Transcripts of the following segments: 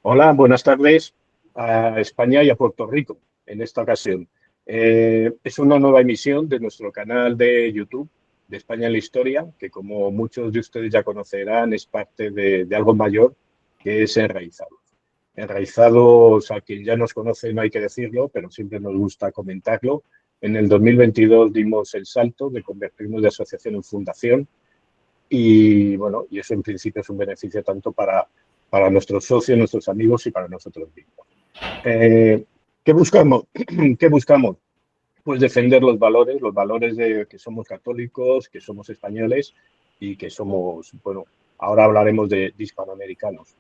Hola, buenas tardes a España y a Puerto Rico en esta ocasión. Es una nueva emisión de nuestro canal de YouTube de España en la Historia, que como muchos de ustedes ya conocerán, es parte de algo mayor que es Enraizados. Enraizados, a quien ya nos conoce, no hay que decirlo, pero siempre nos gusta comentarlo. En el 2022 dimos el salto de convertirnos de asociación en fundación y bueno, y eso en principio es un beneficio tanto para nuestros socios, nuestros amigos y para nosotros mismos. ¿Qué buscamos? ¿Qué buscamos? Pues defender los valores de que somos católicos, que somos españoles y que somos, bueno, ahora hablaremos de hispanoamericanos,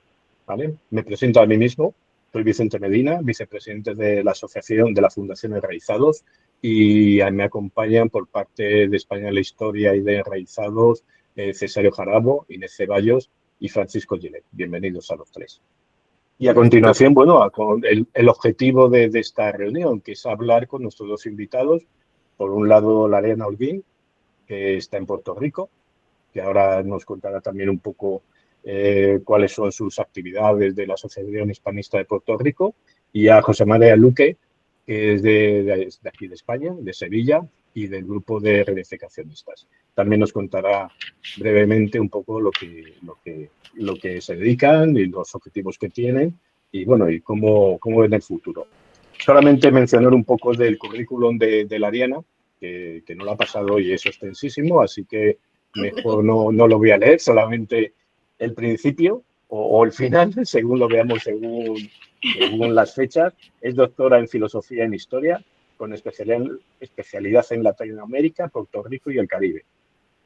¿vale? Me presento a mí mismo, soy Vicente Medina, vicepresidente de la Asociación de la Fundación Enraizados y me acompañan por parte de España en la Historia y de Enraizados Cesario Jarabo, Inés Ceballos y Francisco Gilet. Bienvenidos a los tres. Y a continuación, bueno, con el objetivo de esta reunión, que es hablar con nuestros dos invitados. Por un lado, Lariana Holguín, que está en Puerto Rico, que ahora nos contará también un poco cuáles son sus actividades de la Asociación Hispanista de Puerto Rico, y a José María Luque, que es de aquí de España, de Sevilla, y del grupo de Redeficacionistas. También nos contará brevemente un poco lo que se dedican y los objetivos que tienen y, bueno, y cómo ven el futuro. Solamente mencionar un poco del currículum de la Ariana, que no lo ha pasado y es extensísimo, así que mejor no lo voy a leer, solamente el principio o el final, según lo veamos, según las fechas. Es doctora en Filosofía y en Historia, con especialidad en Latinoamérica, Puerto Rico y el Caribe.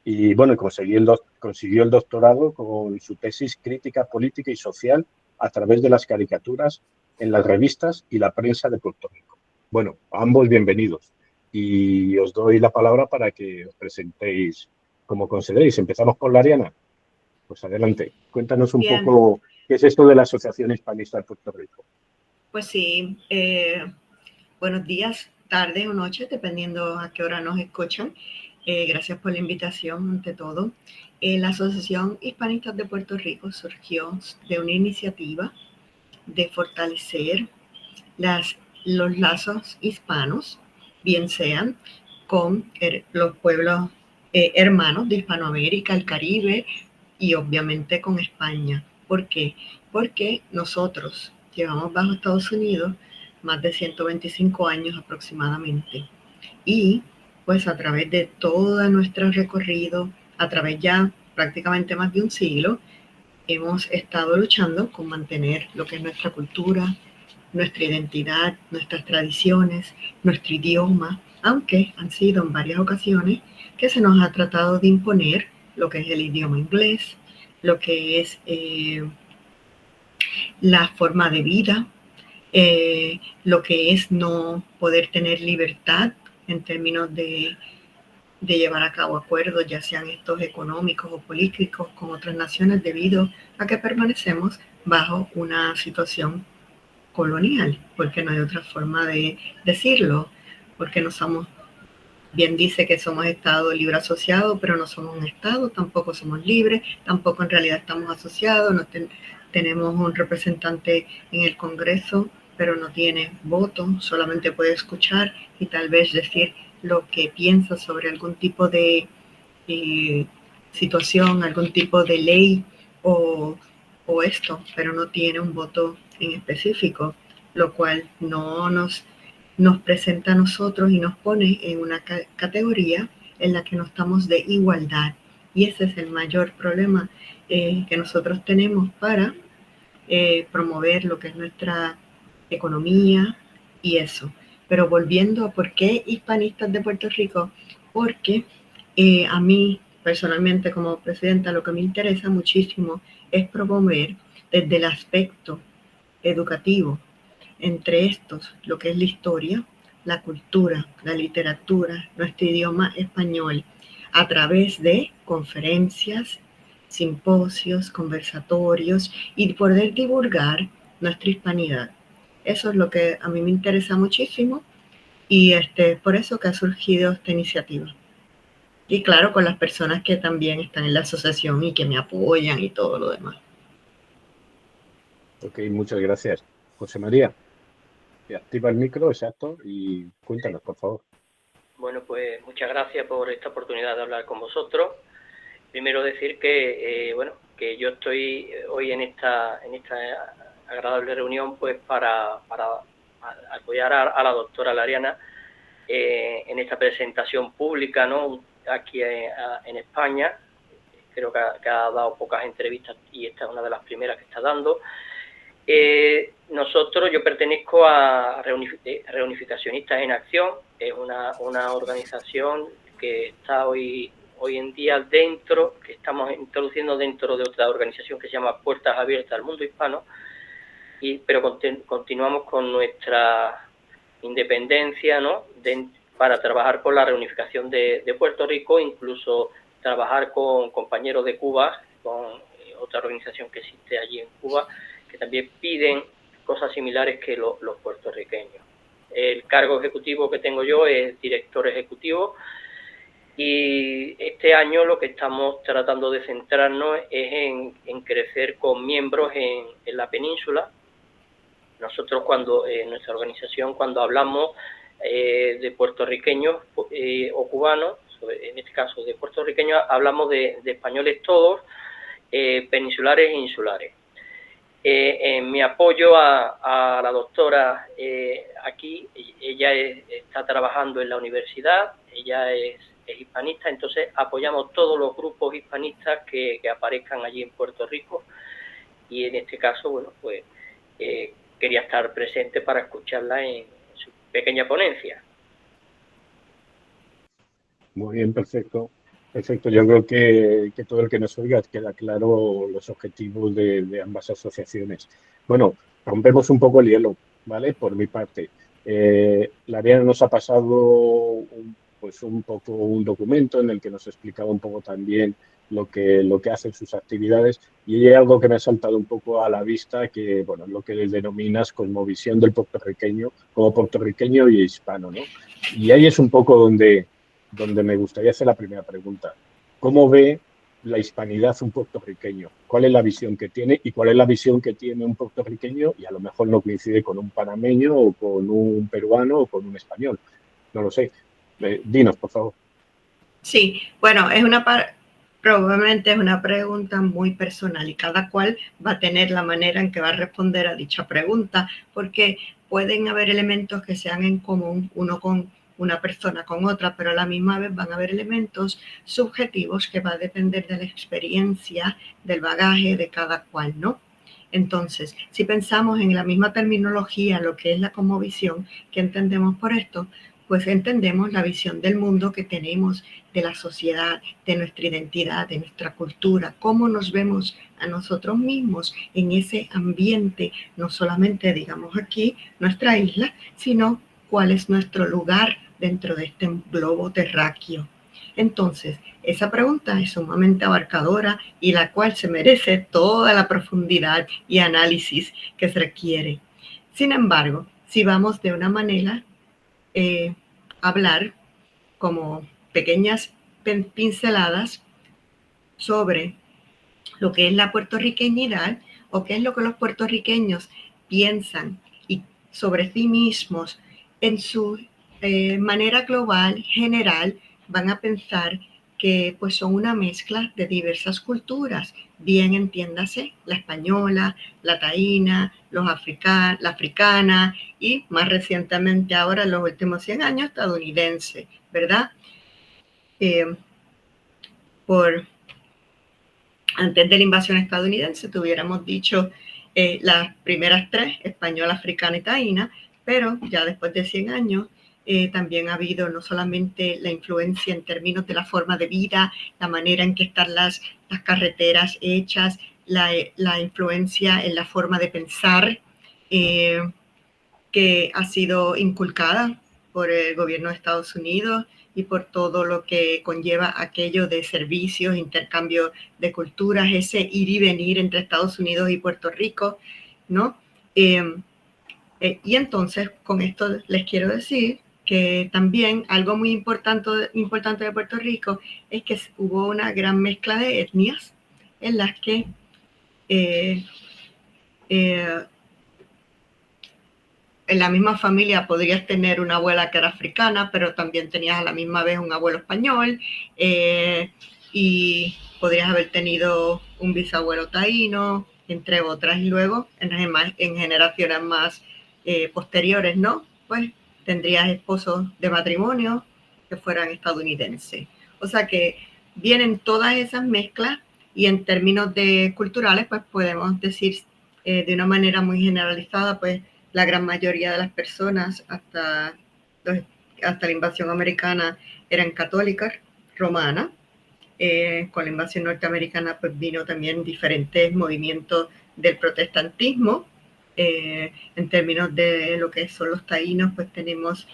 Y bueno, consiguió el doctorado con su tesis Crítica Política y Social a través de las caricaturas en las revistas y la prensa de Puerto Rico. Bueno, ambos bienvenidos. Y os doy la palabra para que os presentéis como consideréis. Empezamos por la Ariana. Pues adelante, cuéntanos un Bien, poco qué es esto de la Asociación Hispanista de Puerto Rico. pues sí, buenos días, tarde o noche, dependiendo a qué hora nos escuchan. Gracias por la invitación, ante todo. La Asociación Hispanistas de Puerto Rico surgió de una iniciativa de fortalecer las, los lazos hispanos, bien sean con los pueblos hermanos de Hispanoamérica, el Caribe y obviamente con España. ¿Por qué? Porque nosotros llevamos bajo Estados Unidos más de 125 años aproximadamente. Y pues a través de todo nuestro recorrido, a través ya prácticamente más de un siglo, hemos estado luchando con mantener lo que es nuestra cultura, nuestra identidad, nuestras tradiciones, nuestro idioma, aunque han sido en varias ocasiones que se nos ha tratado de imponer lo que es el idioma inglés, lo que es la forma de vida, lo que es no poder tener libertad en términos de llevar a cabo acuerdos, ya sean estos económicos o políticos, con otras naciones debido a que permanecemos bajo una situación colonial, porque no hay otra forma de decirlo, porque no somos, bien dice que somos Estado libre asociado, pero no somos un Estado, tampoco somos libres, tampoco en realidad estamos asociados, tenemos un representante en el Congreso, pero no tiene voto, solamente puede escuchar y tal vez decir lo que piensa sobre algún tipo de situación, algún tipo de ley o, o esto, pero no tiene un voto en específico, lo cual no nos presenta a nosotros y nos pone en una categoría en la que no estamos de igualdad. Y ese es el mayor problema que nosotros tenemos para promover lo que es nuestra economía y eso. Pero volviendo a por qué hispanistas de Puerto Rico, porque a mí personalmente como presidenta lo que me interesa muchísimo es promover desde el aspecto educativo, entre estos lo que es la historia, la cultura, la literatura, nuestro idioma español, a través de conferencias, simposios, conversatorios y poder divulgar nuestra hispanidad. Eso es lo que a mí me interesa muchísimo y por eso que ha surgido esta iniciativa. Y claro, con las personas que también están en la asociación y que me apoyan y todo lo demás. Ok, muchas gracias. José María, activa el micro, exacto, y cuéntanos, por favor. Bueno, pues muchas gracias por esta oportunidad de hablar con vosotros. Primero decir que, que yo estoy hoy en esta agradable reunión pues para apoyar a la doctora Lariana en esta presentación pública, ¿no? Aquí en España. Creo que ha dado pocas entrevistas y esta es una de las primeras que está dando. Yo pertenezco a Reunificacionistas en Acción, es una organización que está hoy en día que estamos introduciendo dentro de otra organización que se llama Puertas Abiertas al Mundo Hispano, pero continuamos con nuestra independencia, ¿no? Para trabajar por la reunificación de Puerto Rico, incluso trabajar con compañeros de Cuba, con otra organización que existe allí en Cuba, que también piden cosas similares que los puertorriqueños. El cargo ejecutivo que tengo yo es director ejecutivo y este año lo que estamos tratando de centrarnos es en crecer con miembros en la península. Nosotros en nuestra organización, cuando hablamos de puertorriqueños o cubanos, en este caso de puertorriqueños, hablamos de españoles todos, peninsulares e insulares. En mi apoyo a la doctora aquí, ella está trabajando en la universidad, ella es hispanista, entonces apoyamos todos los grupos hispanistas que aparezcan allí en Puerto Rico y en este caso, bueno, pues quería estar presente para escucharla en su pequeña ponencia. Muy bien, perfecto. Perfecto, yo creo que todo el que nos oiga queda claro los objetivos de ambas asociaciones. Bueno, rompemos un poco el hielo, ¿vale? Por mi parte. Lariana nos ha pasado un poco un documento en el que nos explicaba un poco también lo que hacen sus actividades y hay algo que me ha saltado un poco a la vista que, bueno, es lo que denominas cosmovisión del puertorriqueño, como puertorriqueño y hispano, ¿no? Y ahí es un poco donde me gustaría hacer la primera pregunta. ¿Cómo ve la hispanidad un puertorriqueño? ¿Cuál es la visión que tiene y cuál es la visión que tiene un puertorriqueño y a lo mejor no coincide con un panameño o con un peruano o con un español? No lo sé. Dinos, por favor. Sí, bueno, probablemente es una pregunta muy personal y cada cual va a tener la manera en que va a responder a dicha pregunta, porque pueden haber elementos que sean en común uno con una persona con otra, pero a la misma vez van a haber elementos subjetivos que va a depender de la experiencia, del bagaje de cada cual, ¿no? Entonces, si pensamos en la misma terminología, lo que es la cosmovisión, ¿qué entendemos por esto? Pues entendemos la visión del mundo que tenemos, de la sociedad, de nuestra identidad, de nuestra cultura, cómo nos vemos a nosotros mismos en ese ambiente, no solamente, digamos aquí, nuestra isla, sino cuál es nuestro lugar dentro de este globo terráqueo. Entonces, esa pregunta es sumamente abarcadora y la cual se merece toda la profundidad y análisis que se requiere. Sin embargo, si vamos de una manera hablar como pequeñas pinceladas sobre lo que es la puertorriqueñidad o qué es lo que los puertorriqueños piensan y sobre sí mismos en su manera global, general, van a pensar que pues son una mezcla de diversas culturas, bien entiéndase, la española, la taína, la africana y más recientemente ahora, en los últimos 100 años, estadounidense, ¿verdad? Antes de la invasión estadounidense, tuviéramos dicho las primeras tres, española, africana y taína, pero ya después de 100 años también ha habido no solamente la influencia en términos de la forma de vida, la manera en que están las carreteras hechas, la influencia en la forma de pensar que ha sido inculcada por el gobierno de Estados Unidos y por todo lo que conlleva aquello de servicios, intercambio de culturas, ese ir y venir entre Estados Unidos y Puerto Rico, ¿no? Y entonces, con esto les quiero decir que también algo muy importante de Puerto Rico es que hubo una gran mezcla de etnias en las que En la misma familia podrías tener una abuela que era africana, pero también tenías a la misma vez un abuelo español, y podrías haber tenido un bisabuelo taíno, entre otras. Y luego, en generaciones más posteriores, ¿no? Pues tendrías esposos de matrimonio que fueran estadounidenses. O sea que vienen todas esas mezclas, y en términos culturales, pues podemos decir de una manera muy generalizada, pues la gran mayoría de las personas hasta la invasión americana eran católicas, romanas. Con la invasión norteamericana pues vino también diferentes movimientos del protestantismo. En términos de lo que son los taínos, pues tenemos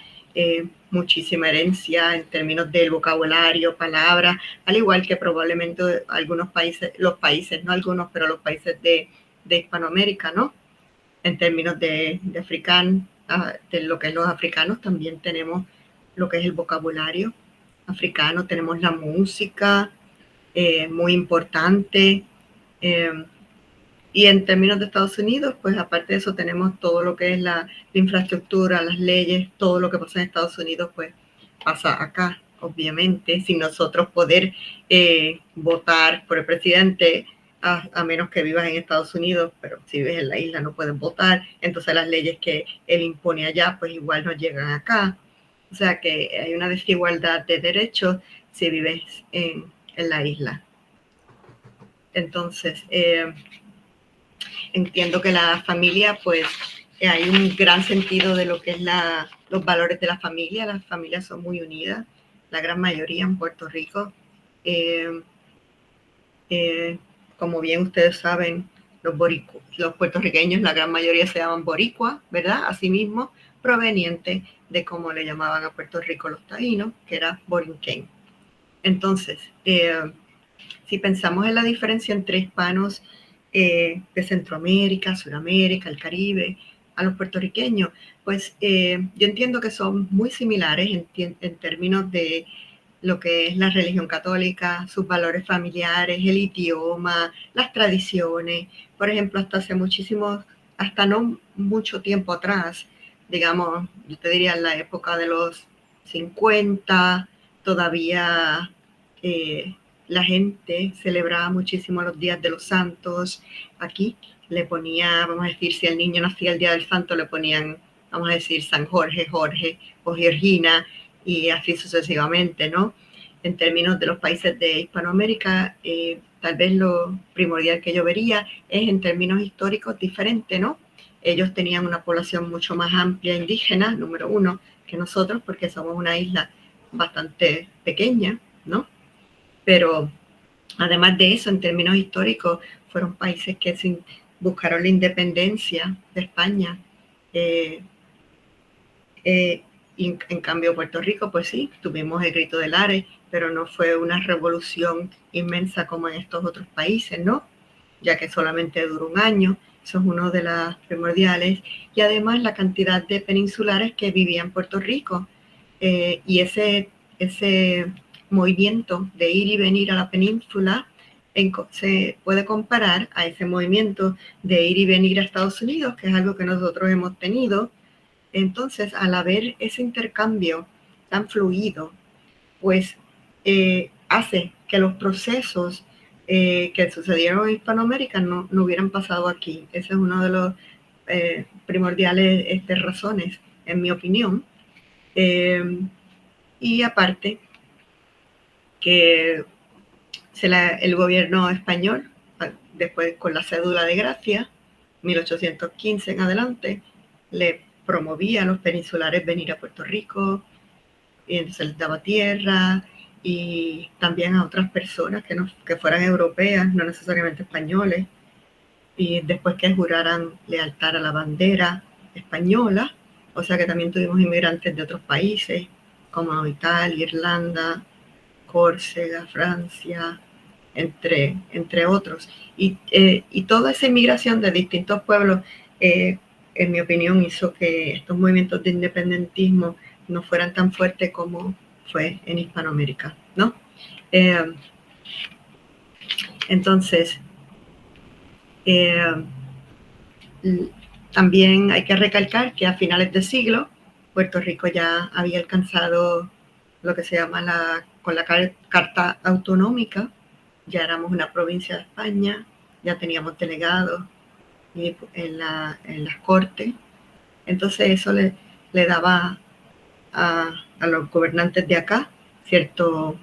muchísima herencia en términos del vocabulario, palabras, al igual que probablemente algunos países, los países, no algunos, pero los países de Hispanoamérica, ¿no? En términos de africano, de lo que es los africanos, también tenemos lo que es el vocabulario africano, tenemos la música, muy importante. Y en términos de Estados Unidos, pues aparte de eso tenemos todo lo que es la infraestructura, las leyes, todo lo que pasa en Estados Unidos, pues pasa acá, obviamente, sin nosotros poder votar por el presidente, a menos que vivas en Estados Unidos, pero si vives en la isla no puedes votar, entonces las leyes que él impone allá, pues igual no llegan acá. O sea que hay una desigualdad de derechos si vives en la isla. Entonces, entiendo que la familia, pues hay un gran sentido de lo que es los valores de la familia. Las familias son muy unidas, la gran mayoría en Puerto Rico. Como bien ustedes saben, los puertorriqueños, la gran mayoría se llaman boricua, ¿verdad? Asimismo, proveniente de cómo le llamaban a Puerto Rico los taínos, que era borinquen. Entonces, si pensamos en la diferencia entre hispanos de Centroamérica, Sudamérica, el Caribe, a los puertorriqueños, pues yo entiendo que son muy similares en términos de lo que es la religión católica, sus valores familiares, el idioma, las tradiciones. Por ejemplo, hasta no mucho tiempo atrás, digamos, yo te diría en la época de los 50, todavía la gente celebraba muchísimo los días de los santos. Aquí le ponía, vamos a decir, si el niño nacía el día del santo, le ponían, vamos a decir, San Jorge, Jorge o Georgina, y así sucesivamente, ¿no? En términos de los países de Hispanoamérica, tal vez lo primordial que yo vería es en términos históricos diferente, ¿no? Ellos tenían una población mucho más amplia indígena, número uno, que nosotros, porque somos una isla bastante pequeña, ¿no? Pero además de eso, en términos históricos, fueron países que buscaron la independencia de España. Y en cambio Puerto Rico, pues sí, tuvimos el Grito de Lares, pero no fue una revolución inmensa como en estos otros países, ¿no? Ya que solamente duró un año, eso es uno de las primordiales, y además la cantidad de peninsulares que vivían en Puerto Rico, y ese movimiento de ir y venir a la península se puede comparar a ese movimiento de ir y venir a Estados Unidos, que es algo que nosotros hemos tenido. Entonces, al haber ese intercambio tan fluido, pues hace que los procesos que sucedieron en Hispanoamérica no hubieran pasado aquí. Ese es uno de los primordiales razones, en mi opinión. Y aparte, que el gobierno español, después con la cédula de gracia, 1815 en adelante, le promovía a los peninsulares venir a Puerto Rico, y entonces les daba tierra, y también a otras personas que fueran europeas, no necesariamente españoles, y después que juraran lealtad a la bandera española. O sea que también tuvimos inmigrantes de otros países, como Italia, Irlanda, Córcega, Francia, entre otros. Y toda esa inmigración de distintos pueblos, en mi opinión, hizo que estos movimientos de independentismo no fueran tan fuertes como fue en Hispanoamérica, ¿no? Entonces, también hay que recalcar que a finales de siglo Puerto Rico ya había alcanzado lo que se llama con la Carta Autonómica, ya éramos una provincia de España, ya teníamos delegados en las cortes, entonces eso le daba a los gobernantes de acá cierto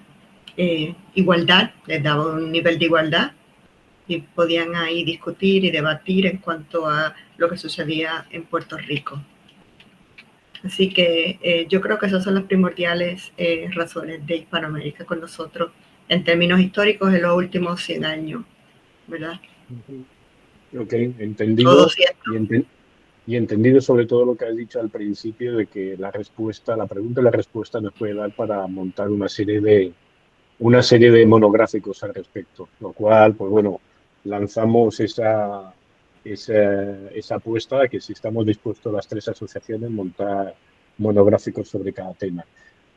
igualdad, les daba un nivel de igualdad y podían ahí discutir y debatir en cuanto a lo que sucedía en Puerto Rico. Así que yo creo que esas son las primordiales razones de Hispanoamérica con nosotros en términos históricos en los últimos 100 años, ¿verdad? Ok, entendido. Y entendido sobre todo lo que has dicho al principio de que la pregunta y la respuesta nos puede dar para montar una serie de monográficos al respecto, lo cual, pues bueno, lanzamos esa apuesta de que si estamos dispuestos las 3 asociaciones montar monográficos sobre cada tema.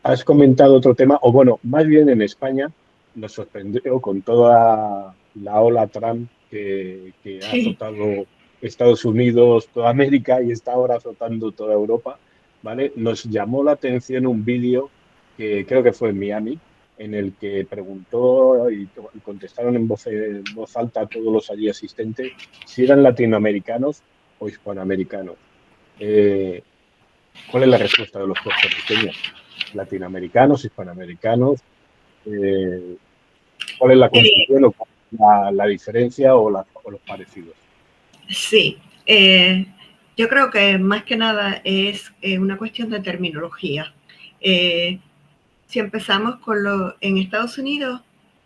Has comentado otro tema, o bueno, más bien en España nos sorprendió con toda la ola Trump que ha azotado Estados Unidos, toda América y está ahora azotando toda Europa, ¿vale? Nos llamó la atención un vídeo que creo que fue en Miami, en el que preguntó y contestaron en voz alta a todos los allí asistentes si eran latinoamericanos o hispanoamericanos. ¿Cuál es la respuesta de los puertorriqueños? ¿Latinoamericanos, hispanoamericanos? ¿Cuál es la confusión o la diferencia o los parecidos? Sí, yo creo que más que nada es una cuestión de terminología. Si empezamos en Estados Unidos,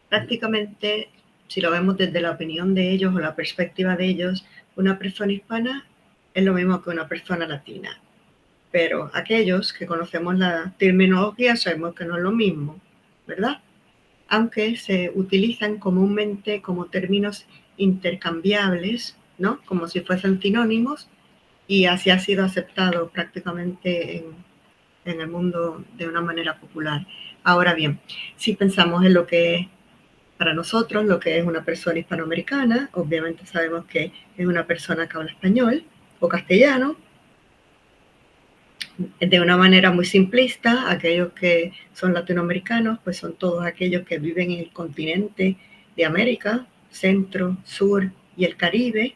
prácticamente, si lo vemos desde la opinión de ellos o la perspectiva de ellos, una persona hispana es lo mismo que una persona latina. Pero aquellos que conocemos la terminología sabemos que no es lo mismo, ¿verdad? Aunque se utilizan comúnmente como términos intercambiables, ¿no? Como si fuesen sinónimos, y así ha sido aceptado prácticamente en el mundo de una manera popular. Ahora bien, si pensamos en lo que es para nosotros, lo que es una persona hispanoamericana, obviamente sabemos que es una persona que habla español o castellano. De una manera muy simplista, aquellos que son latinoamericanos, pues son todos aquellos que viven en el continente de América, Centro, Sur y el Caribe,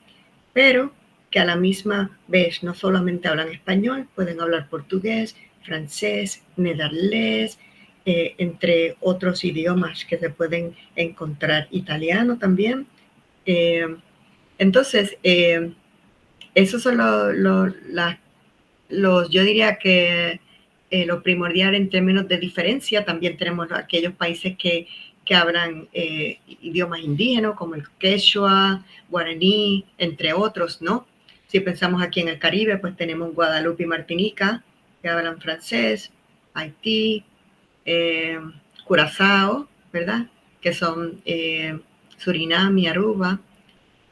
pero que a la misma vez no solamente hablan español, pueden hablar portugués, francés, neerlandés, entre otros idiomas que se pueden encontrar, italiano también. Entonces, esos son yo diría que lo primordial en términos de diferencia. También tenemos aquellos países que hablan idiomas indígenas como el quechua, guaraní, entre otros, ¿no? Si pensamos aquí en el Caribe, pues tenemos Guadalupe y Martinica, que hablan francés, Haití, Curazao, ¿verdad? Que son Surinam y Aruba,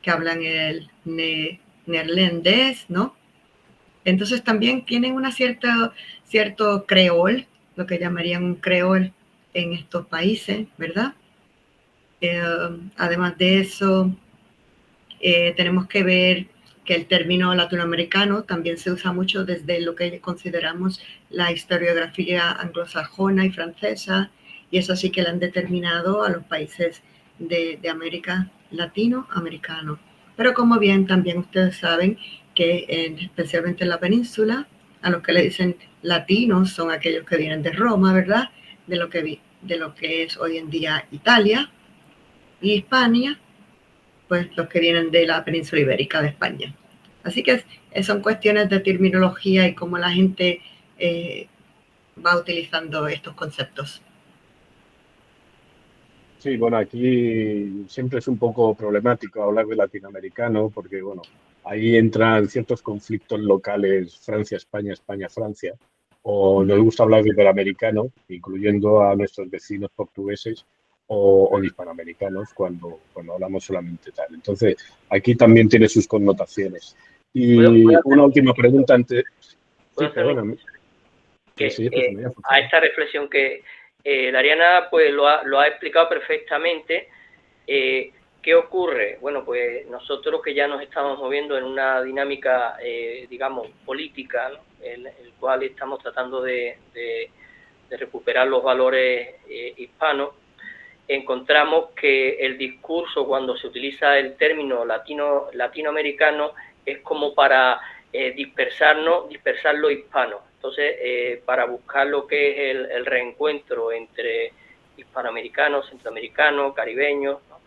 que hablan el neerlandés, ¿no? Entonces también tienen cierto creol, lo que llamarían un creol en estos países, ¿verdad? Además de eso, tenemos que ver que el término latinoamericano también se usa mucho desde lo que consideramos la historiografía anglosajona y francesa, y eso sí que lo han determinado a los países de América latinoamericano. Pero como bien también ustedes saben que especialmente en la península, a los que le dicen latinos son aquellos que vienen de Roma, ¿verdad? De lo que es hoy en día Italia y Hispania, pues los que vienen de la península ibérica de España. Así que son cuestiones de terminología y cómo la gente va utilizando estos conceptos. Sí, bueno, aquí siempre es un poco problemático hablar de latinoamericano porque, bueno, ahí entran ciertos conflictos locales, Francia-España, España-Francia, o nos gusta hablar de iberoamericano, incluyendo a nuestros vecinos portugueses, o de hispanoamericanos cuando hablamos solamente tal. Entonces, aquí también tiene sus connotaciones. Y una última pregunta antes. Sí, perdóname. A esta reflexión que Dariana pues lo ha explicado perfectamente. ¿Qué ocurre? Bueno, pues nosotros que ya nos estamos moviendo en una dinámica, digamos, política, ¿no? en el cual estamos tratando de recuperar los valores hispanos, encontramos que el discurso, cuando se utiliza el término latinoamericano, es como para dispersar lo hispano. Entonces, para buscar lo que es el reencuentro entre hispanoamericanos, centroamericanos, caribeños, ¿no?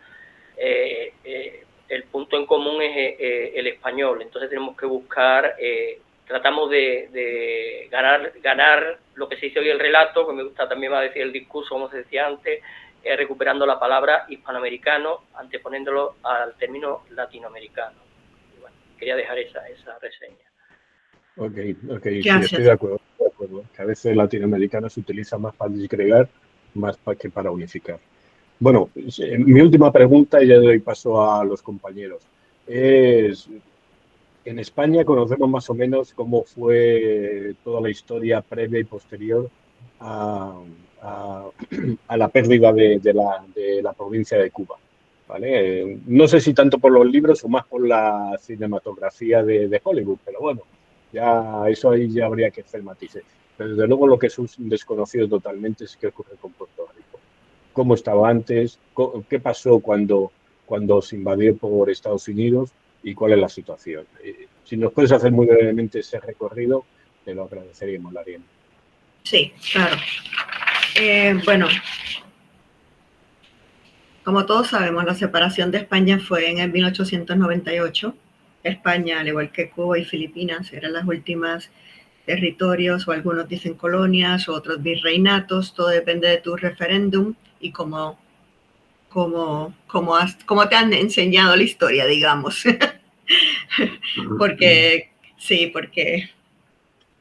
El punto en común es el español. Entonces tenemos que buscar, tratamos de ganar lo que se dice hoy el relato, que me gusta también va a decir el discurso, como se decía antes, recuperando la palabra hispanoamericano, anteponiéndolo al término latinoamericano. Y bueno, quería dejar esa reseña. Ok, sí, estoy de acuerdo, que a veces latinoamericano se utiliza más para disgregar, más que para unificar. Bueno, mi última pregunta, y ya doy paso a los compañeros, es, en España conocemos más o menos cómo fue toda la historia previa y posterior a la pérdida de la provincia de Cuba, ¿vale? No sé si tanto por los libros o más por la cinematografía de Hollywood, pero bueno, ya eso ahí ya habría que hacer matices. Pero desde luego lo que es un desconocido totalmente es qué ocurre con Puerto Rico. ¿Cómo estaba antes? ¿Qué pasó cuando se invadió por Estados Unidos? ¿Y cuál es la situación? Si nos puedes hacer muy brevemente ese recorrido, te lo agradeceríamos, Larian. Sí, claro. Bueno, como todos sabemos, la separación de España fue en el 1898. España, al igual que Cuba y Filipinas, eran las últimas territorios, o algunos dicen colonias, o otros virreinatos. Todo depende de tu referéndum y cómo te han enseñado la historia, digamos. Porque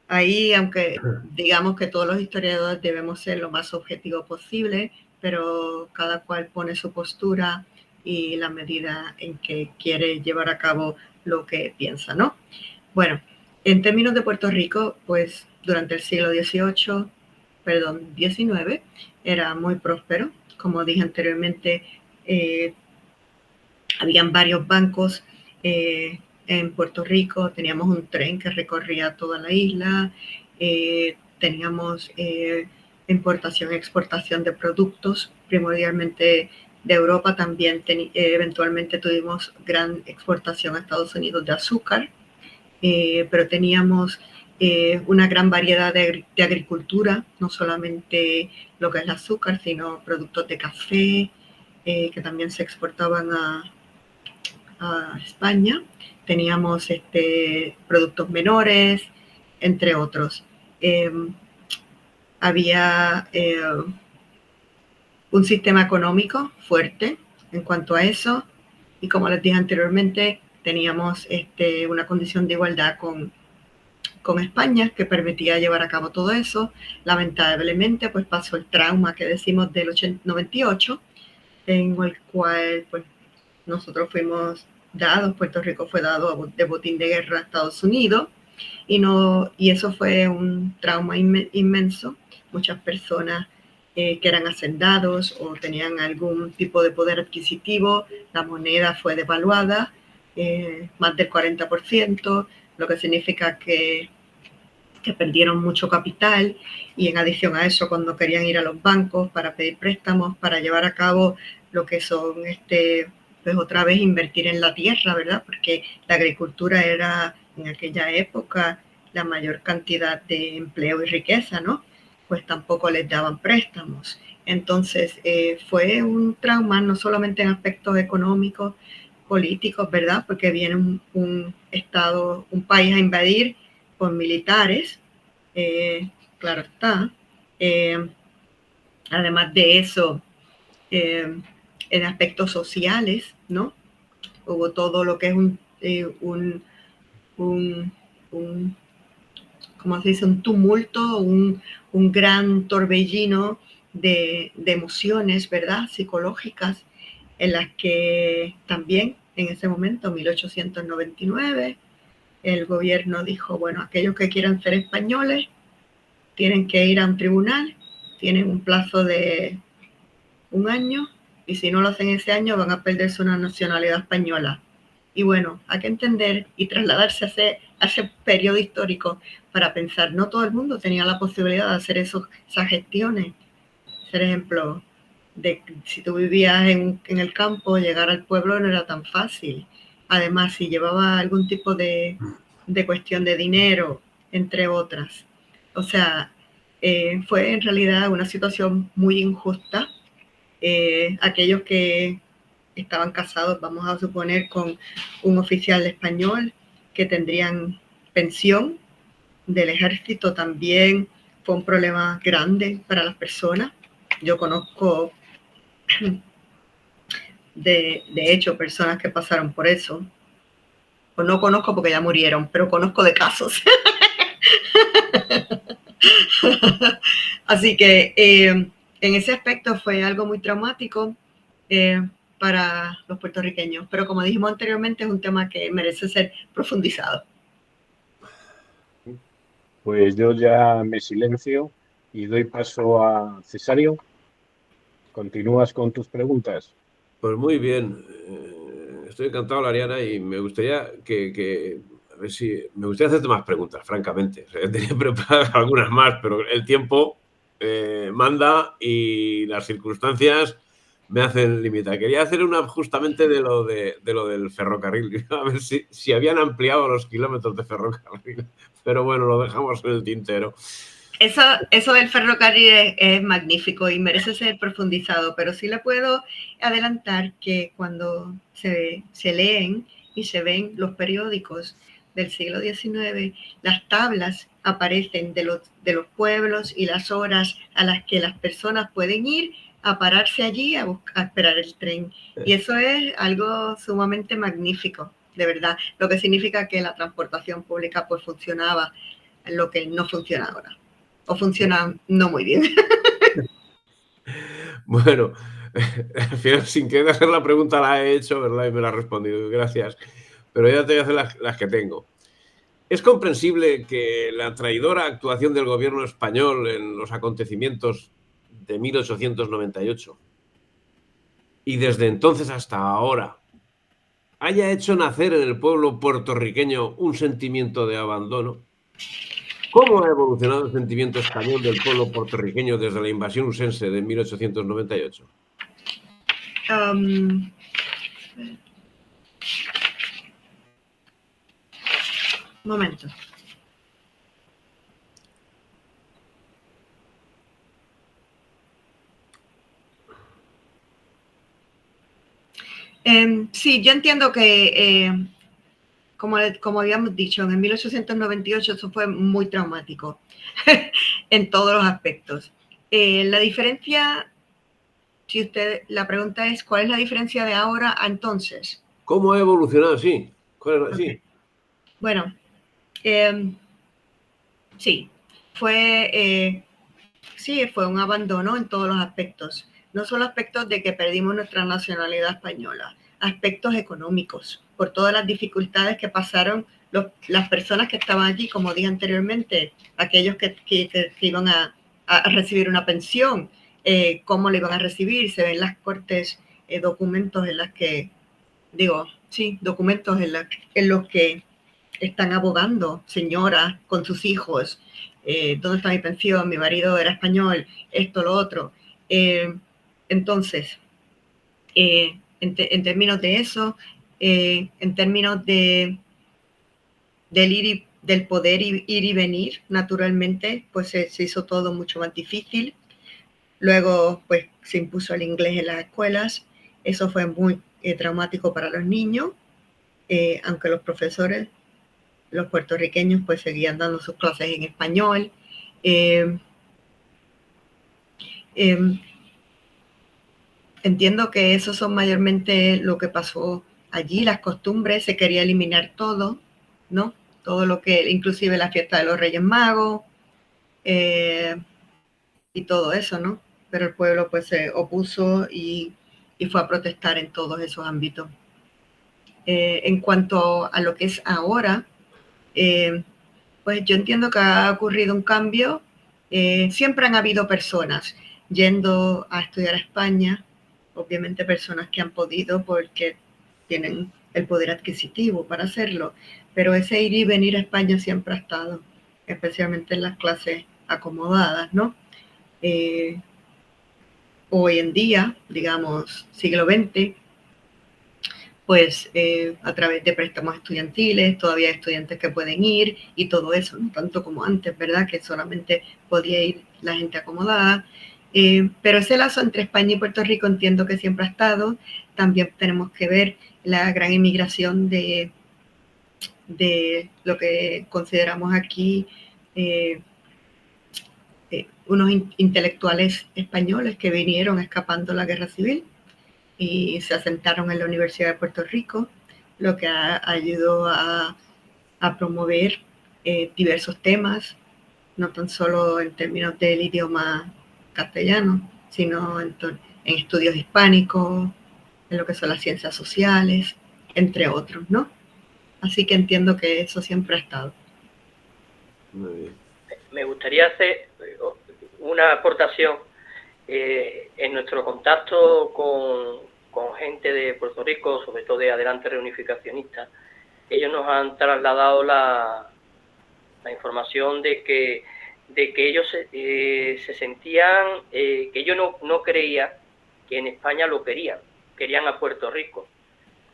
ahí, aunque digamos que todos los historiadores debemos ser lo más objetivos posible, pero cada cual pone su postura y la medida en que quiere llevar a cabo lo que piensa, ¿no? Bueno, en términos de Puerto Rico, pues durante el siglo XIX, era muy próspero. Como dije anteriormente, habían varios bancos en Puerto Rico, teníamos un tren que recorría toda la isla, teníamos importación y exportación de productos, primordialmente de Europa. También eventualmente tuvimos gran exportación a Estados Unidos de azúcar, pero teníamos una gran variedad de agricultura, no solamente lo que es el azúcar, sino productos de café, que también se exportaban a España. Teníamos productos menores, entre otros. Había un sistema económico fuerte en cuanto a eso, y como les dije anteriormente, teníamos una condición de igualdad con España que permitía llevar a cabo todo eso. Lamentablemente, pues pasó el trauma que decimos del 98, en el cual pues nosotros fuimos dados, Puerto Rico fue dado de botín de guerra a Estados Unidos, y eso fue un trauma inmenso. Muchas personas que eran hacendados o tenían algún tipo de poder adquisitivo, la moneda fue devaluada más del 40%, lo que significa que perdieron mucho capital, y en adición a eso, cuando querían ir a los bancos para pedir préstamos, para llevar a cabo lo que son, pues otra vez invertir en la tierra, ¿verdad? Porque la agricultura era en aquella época la mayor cantidad de empleo y riqueza, ¿no? Pues tampoco les daban préstamos. Entonces fue un trauma, no solamente en aspectos económicos, políticos, ¿verdad? Porque viene un estado, un país a invadir por militares, claro está. Además de eso, en aspectos sociales, ¿no? Hubo todo lo que es ¿cómo se dice? Un tumulto, un gran torbellino de emociones, ¿verdad? Psicológicas, en las que también en ese momento, 1899, el gobierno dijo, bueno, aquellos que quieran ser españoles tienen que ir a un tribunal, tienen un plazo de 1 año, y si no lo hacen ese año van a perder su nacionalidad española. Y bueno, hay que entender y trasladarse a ese periodo histórico para pensar, no todo el mundo tenía la posibilidad de hacer esas gestiones. Por ejemplo, si tú vivías en el campo, llegar al pueblo no era tan fácil. Además, si llevaba algún tipo de cuestión de dinero, entre otras. O sea, fue en realidad una situación muy injusta. Aquellos que estaban casados, vamos a suponer, con un oficial español, que tendrían pensión del ejército, también fue un problema grande para las personas. Yo conozco, de hecho, personas que pasaron por eso. Pues no conozco porque ya murieron, pero conozco de casos. Así que en ese aspecto fue algo muy traumático para los puertorriqueños. Pero como dijimos anteriormente, es un tema que merece ser profundizado. Pues yo ya me silencio y doy paso a Cesario. ¿Continúas con tus preguntas? Pues muy bien. Estoy encantado, Lariana, y me gustaría a ver si me gustaría hacerte más preguntas, francamente. O sea, tenía preparadas algunas más, pero el tiempo manda y las circunstancias me hacen limitar. Quería hacer una justamente de lo del ferrocarril, a ver si habían ampliado los kilómetros de ferrocarril, pero bueno, lo dejamos en el tintero. Eso del ferrocarril es magnífico y merece ser profundizado, pero sí le puedo adelantar que cuando se leen y se ven los periódicos del siglo XIX, las tablas aparecen de los pueblos y las horas a las que las personas pueden ir a pararse allí a esperar el tren. Y eso es algo sumamente magnífico, de verdad, lo que significa que la transportación pública pues funcionaba, lo que no funciona ahora. O funciona no muy bien. Bueno, al final, sin querer hacer la pregunta, la he hecho, ¿verdad? Y me la has respondido, gracias. Pero ya te voy a hacer las que tengo. ¿Es comprensible que la traidora actuación del gobierno español en los acontecimientos de 1898 y desde entonces hasta ahora haya hecho nacer en el pueblo puertorriqueño un sentimiento de abandono? ¿Cómo ha evolucionado el sentimiento español del pueblo puertorriqueño desde la invasión husense de 1898? Momento. Sí, yo entiendo que, como habíamos dicho, en 1898 eso fue muy traumático en todos los aspectos. La diferencia, la pregunta es, ¿cuál es la diferencia de ahora a entonces? ¿Cómo ha evolucionado? Sí. Okay. Sí. Bueno, sí, fue un abandono en todos los aspectos. No solo aspectos de que perdimos nuestra nacionalidad española, aspectos económicos, por todas las dificultades que pasaron las personas que estaban allí, como dije anteriormente, aquellos que iban a recibir una pensión, cómo lo iban a recibir. Se ven las cortes documentos en las que, documentos en los que están abogando señoras con sus hijos. ¿Dónde está mi pensión? Mi marido era español, esto, lo otro. Entonces, en términos de eso, en términos del poder ir y venir, naturalmente, pues se hizo todo mucho más difícil. Luego, pues se impuso el inglés en las escuelas. Eso fue muy traumático para los niños, aunque los profesores, los puertorriqueños, pues seguían dando sus clases en español. Entiendo que eso son mayormente lo que pasó allí, las costumbres, se quería eliminar todo, ¿no? Todo lo que, inclusive la fiesta de los Reyes Magos, y todo eso, ¿no? Pero el pueblo pues se opuso y fue a protestar en todos esos ámbitos. En cuanto a lo que es ahora, pues yo entiendo que ha ocurrido un cambio. Siempre han habido personas yendo a estudiar a España obviamente personas que han podido porque tienen el poder adquisitivo para hacerlo, pero ese ir y venir a España siempre ha estado, especialmente en las clases acomodadas, ¿no? Hoy en día, digamos, siglo XX, pues a través de préstamos estudiantiles, todavía hay estudiantes que pueden ir y todo eso, no tanto como antes, ¿verdad? Que solamente podía ir la gente acomodada. Pero ese lazo entre España y Puerto Rico entiendo que siempre ha estado. También tenemos que ver la gran inmigración de lo que consideramos aquí unos intelectuales españoles que vinieron escapando la guerra civil y se asentaron en la Universidad de Puerto Rico, lo que ayudó a promover diversos temas, no tan solo en términos del idioma castellano, sino en estudios hispánicos, en lo que son las ciencias sociales, entre otros, ¿no? Así que entiendo que eso siempre ha estado. Muy bien. Me gustaría hacer una aportación en nuestro contacto con gente de Puerto Rico, sobre todo de Adelante Reunificacionista. Ellos nos han trasladado la información de que ellos se sentían, que ellos no creían que en España lo querían a Puerto Rico.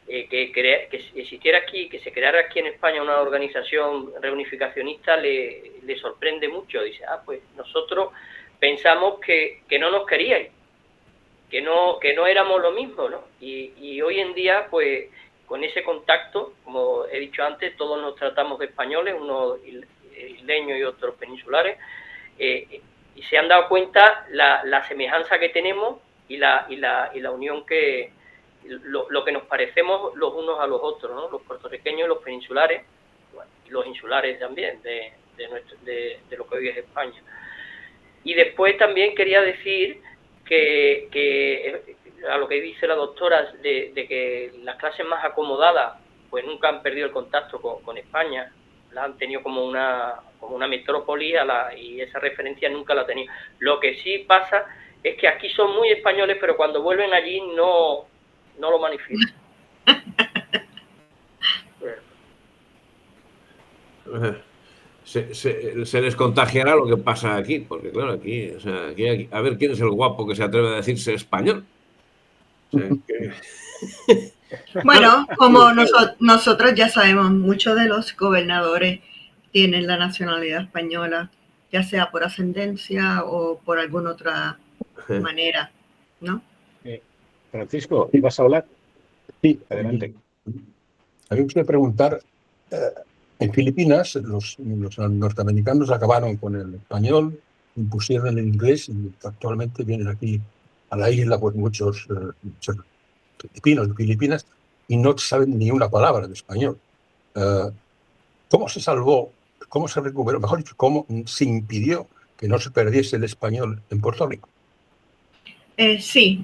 Que existiera aquí, que se creara aquí en España una organización reunificacionista le sorprende mucho. Dice, pues nosotros pensamos que no nos queríais, que no éramos lo mismo, ¿no? Y hoy en día, pues, con ese contacto, como he dicho antes, todos nos tratamos de españoles, unos isleños y otros peninsulares, y se han dado cuenta la semejanza que tenemos y la unión que lo que nos parecemos los unos a los otros, ¿no? Los puertorriqueños y los peninsulares, bueno, y los insulares también de lo que hoy es España. Y después también quería decir que a lo que dice la doctora de que las clases más acomodadas pues nunca han perdido el contacto con España, la han tenido como una metrópoli y esa referencia nunca la han tenido. Lo que sí pasa es que aquí son muy españoles, pero cuando vuelven allí no lo manifiestan. Se les contagiará lo que pasa aquí, porque claro, aquí, o sea, aquí, a ver quién es el guapo que se atreve a decirse español. O sea, Bueno, como nosotros ya sabemos, muchos de los gobernadores tienen la nacionalidad española, ya sea por ascendencia o por alguna otra manera, ¿no? Francisco, ¿ibas a hablar? Sí, adelante. A mí me gustaría preguntar, en Filipinas los norteamericanos acabaron con el español, impusieron el inglés y actualmente vienen aquí a la isla pues muchos filipinos y filipinas y no saben ni una palabra de español. ¿Cómo se salvó, cómo se recuperó, mejor dicho, cómo se impidió que no se perdiese el español en Puerto Rico? Sí,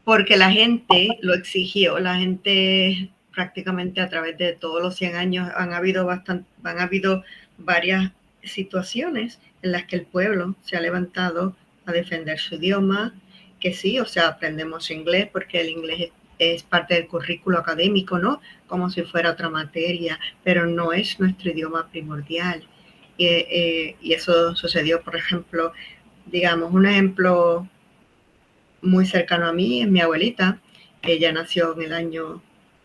porque la gente lo exigió, la gente prácticamente a través de todos los 100 años han habido varias situaciones en las que el pueblo se ha levantado a defender su idioma, que sí, o sea, aprendemos inglés porque el inglés es parte del currículo académico, ¿no? Como si fuera otra materia, pero no es nuestro idioma primordial. Y eso sucedió, por ejemplo, digamos, un ejemplo muy cercano a mí es mi abuelita. Ella nació en el año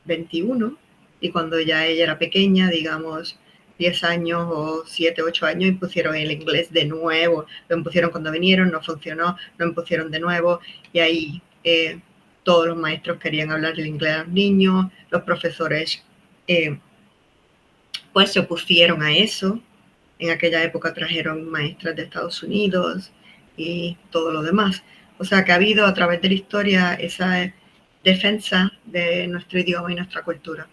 21 y cuando ya ella era pequeña, digamos 10 años o 7, 8 años, impusieron el inglés de nuevo. Lo impusieron cuando vinieron, no funcionó, lo impusieron de nuevo y ahí todos los maestros querían hablar el inglés a los niños, los profesores pues se opusieron a eso. En aquella época trajeron maestras de Estados Unidos y todo lo demás. O sea que ha habido a través de la historia esa defensa de nuestro idioma y nuestra cultura.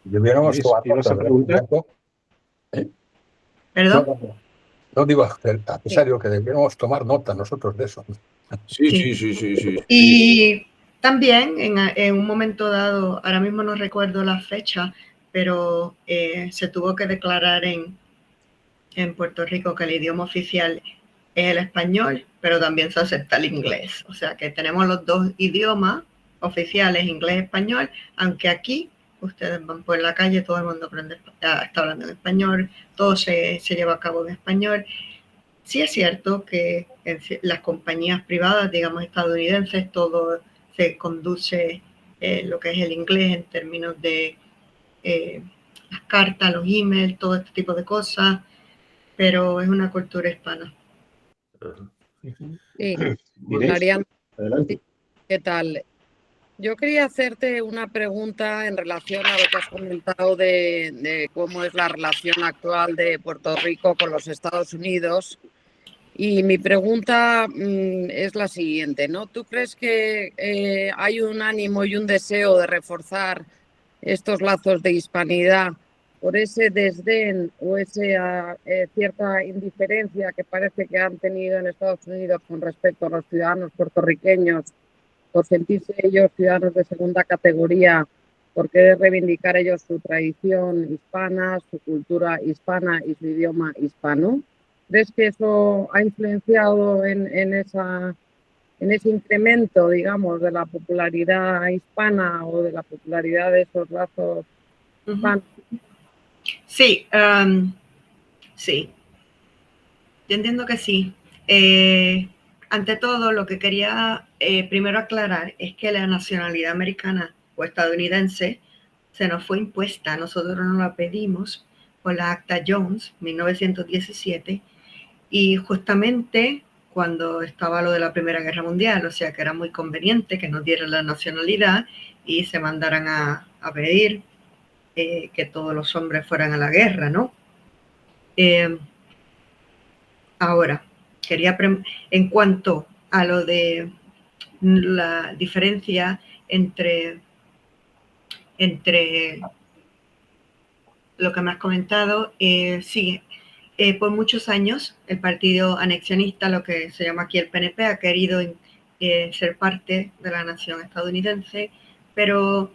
Debiéramos tomar nota. ¿Perdón? No digo, a pesar de que debiéramos tomar nota nosotros de eso. Sí. Y también en un momento dado, ahora mismo no recuerdo la fecha, pero se tuvo que declarar en Puerto Rico que el idioma oficial es el español pero también se acepta el inglés. O sea que tenemos los dos idiomas oficiales, inglés y español, aunque aquí ustedes van por la calle, todo el mundo está hablando en español, todo se lleva a cabo en español. Sí es cierto que en las compañías privadas, digamos estadounidenses, todo se conduce lo que es el inglés en términos de las cartas, los emails, todo este tipo de cosas, pero es una cultura hispana. Sí, Inés, Mariana, adelante. ¿qué tal? Yo quería hacerte una pregunta en relación a lo que has comentado de cómo es la relación actual de Puerto Rico con los Estados Unidos. Y mi pregunta es la siguiente, ¿no? ¿Tú crees que hay un ánimo y un deseo de reforzar estos lazos de hispanidad por ese desdén o esa cierta indiferencia que parece que han tenido en Estados Unidos con respecto a los ciudadanos puertorriqueños, por sentirse ellos ciudadanos de segunda categoría, por querer reivindicar ellos su tradición hispana, su cultura hispana y su idioma hispano? ¿Crees que eso ha influenciado en ese incremento, digamos, de la popularidad hispana o de la popularidad de esos lazos hispanos? Sí, sí. Yo entiendo que sí. Ante todo, lo que quería primero aclarar es que la nacionalidad americana o estadounidense se nos fue impuesta. Nosotros no la pedimos por la Acta Jones, 1917, y justamente cuando estaba lo de la Primera Guerra Mundial, o sea que era muy conveniente que nos dieran la nacionalidad y se mandaran a pedir que todos los hombres fueran a la guerra, ¿no? Ahora, en cuanto a lo de la diferencia entre lo que me has comentado, sí, por muchos años el partido anexionista, lo que se llama aquí el PNP, ha querido ser parte de la nación estadounidense, pero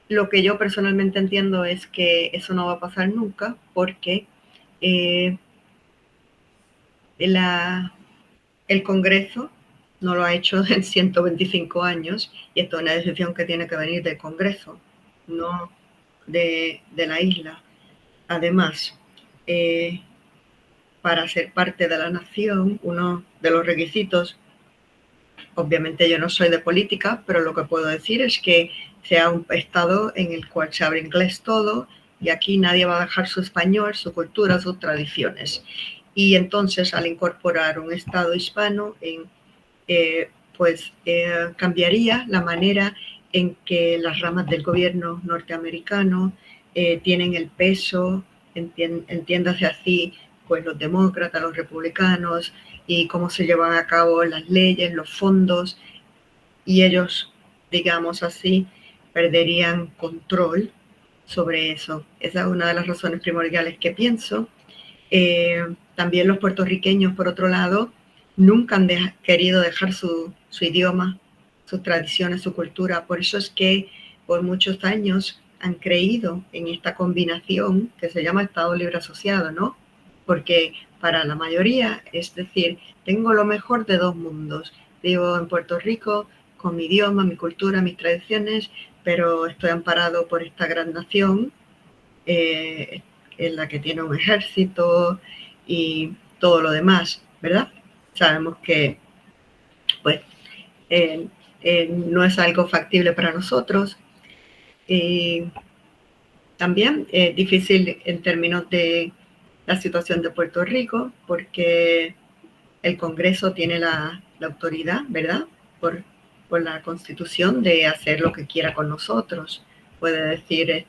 lo que yo personalmente entiendo es que eso no va a pasar nunca porque el Congreso no lo ha hecho en 125 años y esto es una decisión que tiene que venir del Congreso, no de la isla. Además, para ser parte de la nación, uno de los requisitos, obviamente yo no soy de política, pero lo que puedo decir es que sea un estado en el cual se habla inglés todo y aquí nadie va a dejar su español, su cultura, sus tradiciones. Y entonces al incorporar un estado hispano, cambiaría la manera en que las ramas del gobierno norteamericano tienen el peso, entiéndase así, pues los demócratas, los republicanos, y cómo se llevan a cabo las leyes, los fondos, y ellos, digamos así, perderían control sobre eso. Esa es una de las razones primordiales que pienso. También los puertorriqueños, por otro lado, nunca han querido dejar su idioma, sus tradiciones, su cultura. Por eso es que por muchos años han creído en esta combinación que se llama Estado Libre Asociado, ¿no? Porque para la mayoría, es decir, tengo lo mejor de dos mundos. Vivo en Puerto Rico con mi idioma, mi cultura, mis tradiciones, pero estoy amparado por esta gran nación en la que tiene un ejército y todo lo demás, ¿verdad? Sabemos que pues no es algo factible para nosotros y también es difícil en términos de la situación de Puerto Rico porque el Congreso tiene la autoridad, ¿verdad? Por la Constitución de hacer lo que quiera con nosotros. Puede decir,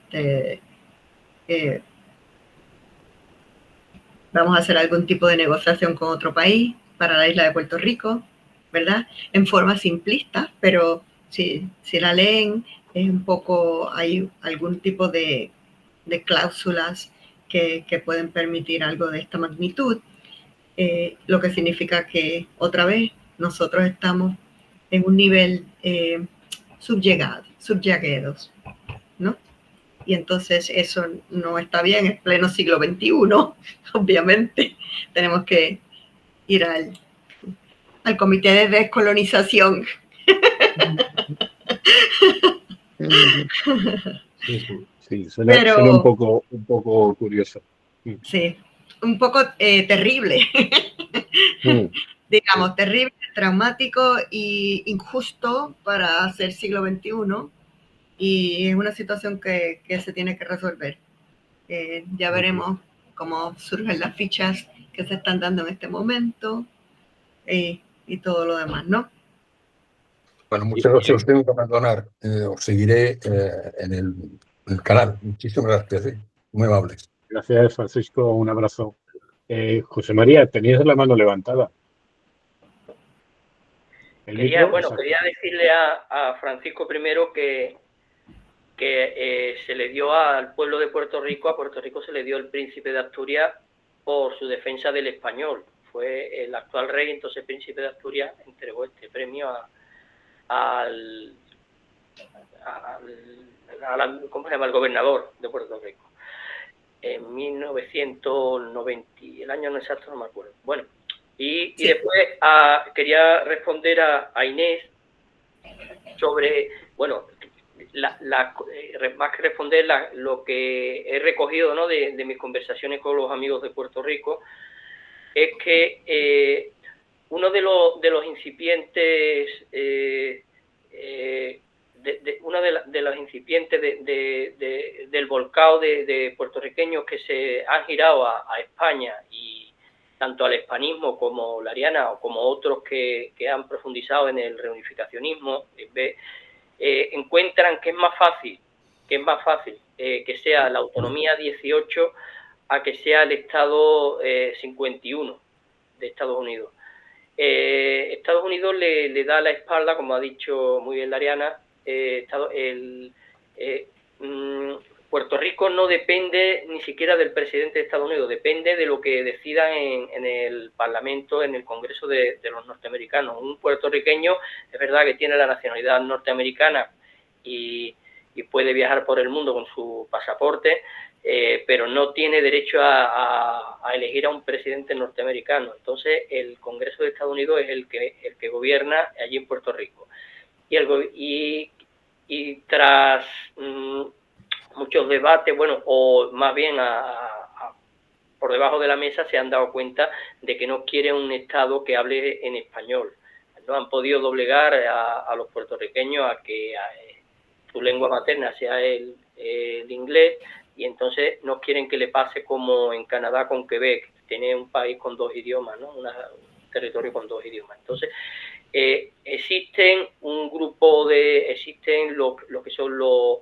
vamos a hacer algún tipo de negociación con otro país para la isla de Puerto Rico, ¿verdad? En forma simplista, pero si la leen, es un poco, hay algún tipo de cláusulas que pueden permitir algo de esta magnitud, lo que significa que, otra vez, nosotros estamos en un nivel subyugados, ¿no? Y entonces eso no está bien, es pleno siglo XXI, obviamente. Tenemos que ir al al Comité de Descolonización. Sí, suena un poco curioso. Sí, un poco terrible. Digamos, terrible, traumático e injusto para ser siglo XXI. Y es una situación que se tiene que resolver. Ya veremos cómo surgen las fichas que se están dando en este momento y todo lo demás, ¿no? Bueno, muchas gracias. Os tengo que abandonar. Os seguiré en el canal. Muchísimas gracias. Muy amables. Gracias, Francisco. Un abrazo. José María, tenías la mano levantada. Quería decirle a Francisco primero que se le dio al pueblo de Puerto Rico, a Puerto Rico se le dio el príncipe de Asturias por su defensa del español. Fue el actual rey, entonces príncipe de Asturias, entregó este premio al ¿cómo se llama? Al gobernador de Puerto Rico. En 1990, el año no exacto no me acuerdo. Bueno, y después quería responder a Inés sobre, bueno, más que responder lo que he recogido, ¿no?, de mis conversaciones con los amigos de Puerto Rico, es que uno de los incipientes del volcado de puertorriqueños que se han girado a España, y tanto al hispanismo como Lariana o como otros que han profundizado en el reunificacionismo, encuentran que es más fácil que sea la autonomía 18 a que sea el Estado 51 de Estados Unidos. Estados Unidos le da la espalda, como ha dicho muy bien Lariana. Puerto Rico no depende ni siquiera del presidente de Estados Unidos, depende de lo que decidan en el Parlamento, en el Congreso de los norteamericanos. Un puertorriqueño es verdad que tiene la nacionalidad norteamericana y puede viajar por el mundo con su pasaporte, pero no tiene derecho a elegir a un presidente norteamericano. Entonces el Congreso de Estados Unidos es el que gobierna allí en Puerto Rico. Y tras muchos debates, bueno, o más bien por debajo de la mesa se han dado cuenta de que no quieren un Estado que hable en español. No han podido doblegar a los puertorriqueños a que su lengua materna sea el inglés, y entonces no quieren que le pase como en Canadá con Quebec, tener un país con dos idiomas, ¿no? Un territorio con dos idiomas. Entonces, existen lo que son los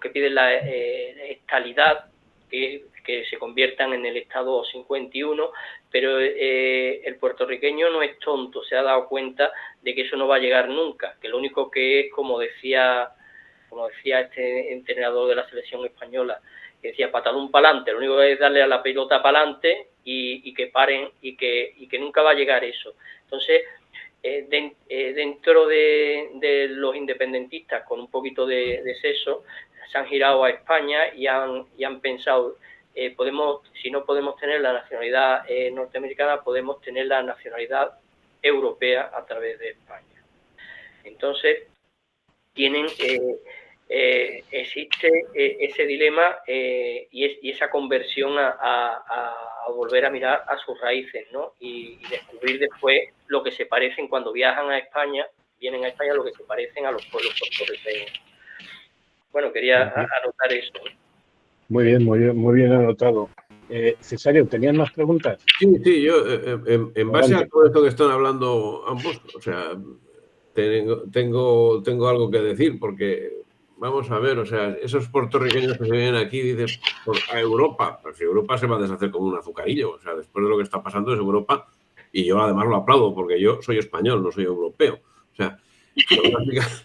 que piden la estalidad, que se conviertan en el Estado 51, pero el puertorriqueño no es tonto, se ha dado cuenta de que eso no va a llegar nunca, que lo único que es, como decía este entrenador de la selección española, que decía patadón pa'lante, lo único que es darle a la pelota pa'lante y que paren, y que nunca va a llegar eso. Entonces, dentro de los independentistas con un poquito de seso, se han girado a España y han pensado, si no podemos tener la nacionalidad norteamericana, podemos tener la nacionalidad europea a través de España. Entonces, existe ese dilema y esa conversión a volver a mirar a sus raíces, ¿no? Y descubrir después lo que se parecen cuando viajan a España, vienen a España, lo que se parecen a los pueblos puertorriqueños. Bueno, quería anotar eso. Muy bien anotado. Cesario, ¿tenías más preguntas? Sí, yo en base a todo esto que están hablando ambos, o sea, tengo algo que decir, porque vamos a ver, o sea, esos puertorriqueños que se vienen aquí dicen a Europa, pues Europa se va a deshacer como un azucarillo, o sea, después de lo que está pasando es Europa, y yo además lo aplaudo porque yo soy español, no soy europeo, o sea,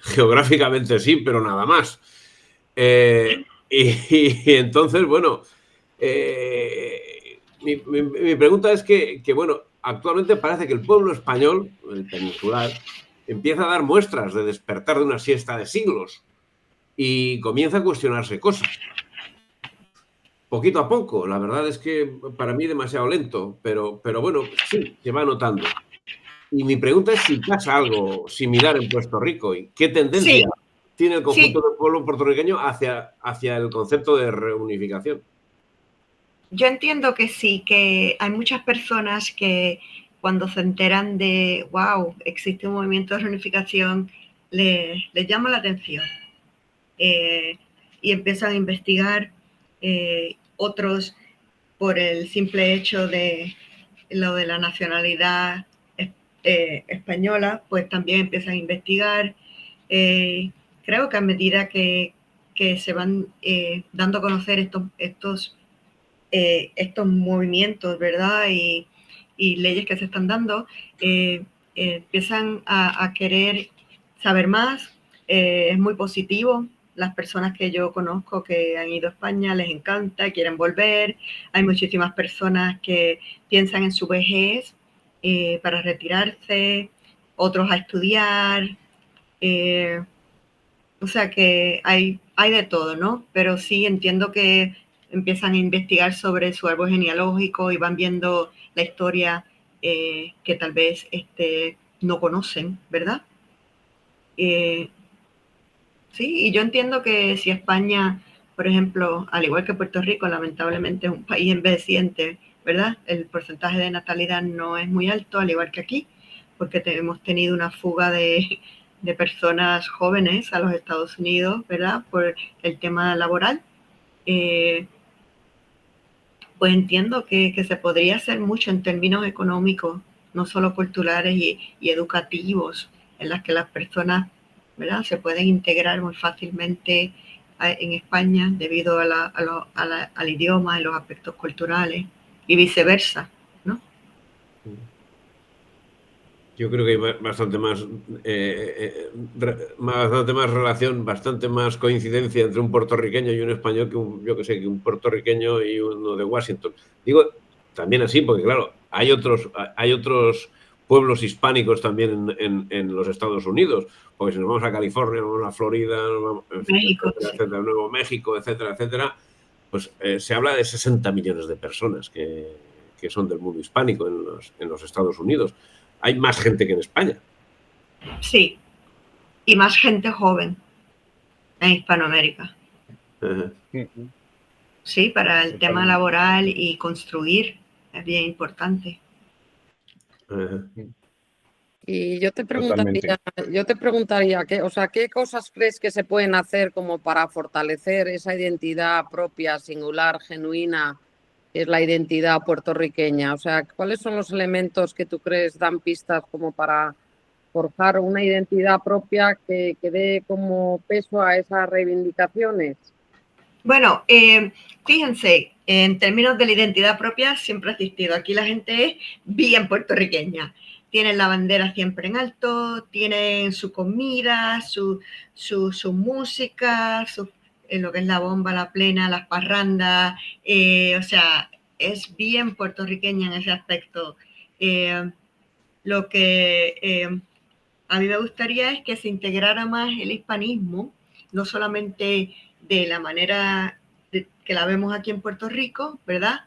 geográficamente sí, pero nada más. Y entonces, bueno, mi pregunta es que, bueno, actualmente parece que el pueblo español, el peninsular, empieza a dar muestras de despertar de una siesta de siglos y comienza a cuestionarse cosas. Poquito a poco, la verdad es que para mí demasiado lento, pero bueno, sí, se va notando. Y mi pregunta es si pasa algo similar en Puerto Rico y qué tendencia tiene el conjunto del pueblo puertorriqueño hacia el concepto de reunificación. Yo entiendo que sí, que hay muchas personas que cuando se enteran de, wow, existe un movimiento de reunificación, les llama la atención y empiezan a investigar. Otros, por el simple hecho de lo de la nacionalidad española, pues también empiezan a investigar. Creo que a medida que se van dando a conocer estos movimientos, ¿verdad? Y leyes que se están dando, empiezan a querer saber más. Es muy positivo. Las personas que yo conozco que han ido a España les encanta, quieren volver. Hay muchísimas personas que piensan en su vejez para retirarse, otros a estudiar. O sea que hay de todo, ¿no? Pero sí entiendo que empiezan a investigar sobre su árbol genealógico y van viendo la historia que tal vez no conocen, ¿verdad? Sí, y yo entiendo que si España, por ejemplo, al igual que Puerto Rico, lamentablemente es un país envejeciente, ¿verdad? El porcentaje de natalidad no es muy alto, al igual que aquí, porque hemos tenido una fuga de personas jóvenes a los Estados Unidos, ¿verdad? Por el tema laboral. Pues entiendo que se podría hacer mucho en términos económicos, no solo culturales y educativos, en las que las personas, ¿verdad?, se pueden integrar muy fácilmente en España debido al idioma y los aspectos culturales y viceversa, ¿no? Yo creo que hay bastante más relación, bastante más coincidencia entre un puertorriqueño y un español que que un puertorriqueño y uno de Washington. Digo también así porque, claro, hay otros pueblos hispánicos también en los Estados Unidos, porque si nos vamos a California, nos vamos a Florida, nos vamos, México, etcétera, Nuevo México, etcétera, etcétera, pues se habla de 60 millones de personas que son del mundo hispánico en los Estados Unidos. Hay más gente que en España. Sí, y más gente joven en Hispanoamérica. Sí, para el tema laboral y construir es bien importante. Y yo te preguntaría, ¿qué cosas crees que se pueden hacer como para fortalecer esa identidad propia, singular, genuina, que es la identidad puertorriqueña? O sea, ¿cuáles son los elementos que tú crees dan pistas como para forjar una identidad propia que dé como peso a esas reivindicaciones? Bueno, fíjense, en términos de la identidad propia siempre ha existido. Aquí la gente es bien puertorriqueña. Tienen la bandera siempre en alto, tienen su comida, su música, lo que es la bomba, la plena, las parrandas. O sea, es bien puertorriqueña en ese aspecto. Lo que a mí me gustaría es que se integrara más el hispanismo, no solamente de la manera que la vemos aquí en Puerto Rico, ¿verdad?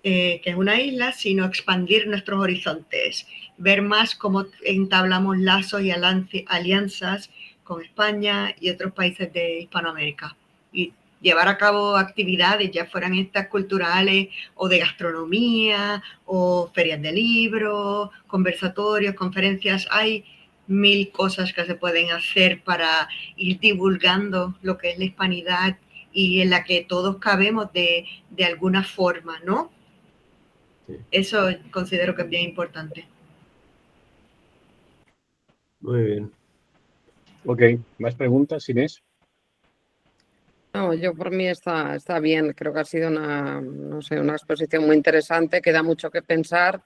Que es una isla, sino expandir nuestros horizontes, ver más cómo entablamos lazos y alianzas con España y otros países de Hispanoamérica. Y llevar a cabo actividades, ya fueran estas culturales o de gastronomía o ferias de libros, conversatorios, conferencias. Hay 1000 cosas que se pueden hacer para ir divulgando lo que es la hispanidad y en la que todos cabemos de alguna forma, ¿no? Sí. Eso considero que es bien importante. Muy bien. Ok, ¿más preguntas, Inés? No, yo por mí está bien. Creo que ha sido una exposición muy interesante, que da mucho que pensar.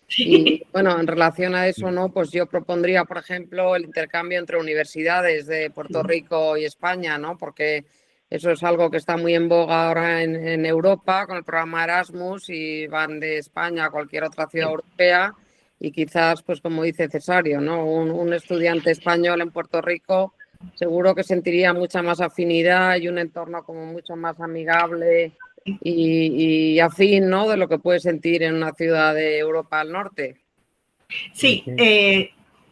Y bueno, en relación a eso, ¿no? Pues yo propondría, por ejemplo, el intercambio entre universidades de Puerto Rico y España, ¿no? Porque eso es algo que está muy en boga ahora en Europa con el programa Erasmus y van de España a cualquier otra ciudad europea y quizás, pues como dice Cesario, ¿no? Un estudiante español en Puerto Rico seguro que sentiría mucha más afinidad y un entorno como mucho más amigable y afín, ¿no?, de lo que puede sentir en una ciudad de Europa al norte. Sí,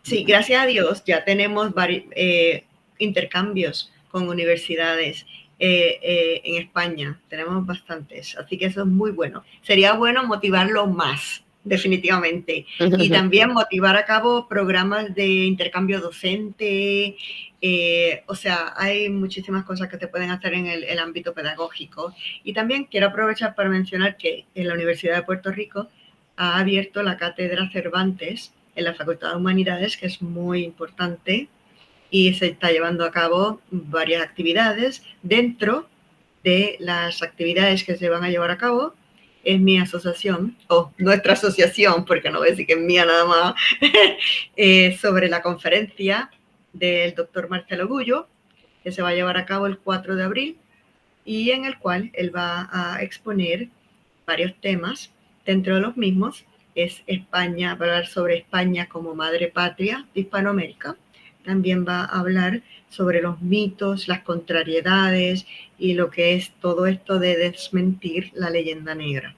sí, gracias a Dios ya tenemos varios intercambios con universidades en España. Tenemos bastantes, así que eso es muy bueno. Sería bueno motivarlo más, definitivamente. Y también motivar a cabo programas de intercambio docente. O sea, hay muchísimas cosas que se pueden hacer en el ámbito pedagógico. Y también quiero aprovechar para mencionar que en la Universidad de Puerto Rico ha abierto la Cátedra Cervantes en la Facultad de Humanidades, que es muy importante, y se está llevando a cabo varias actividades. Dentro de las actividades que se van a llevar a cabo es mi asociación, o nuestra asociación, porque no voy a decir que es mía nada más, sobre la conferencia del doctor Marcelo Gullo, que se va a llevar a cabo el 4 de abril, y en el cual él va a exponer varios temas. Dentro de los mismos es España, va a hablar sobre España como madre patria de Hispanoamérica. También va a hablar sobre los mitos, las contrariedades y lo que es todo esto de desmentir la leyenda negra.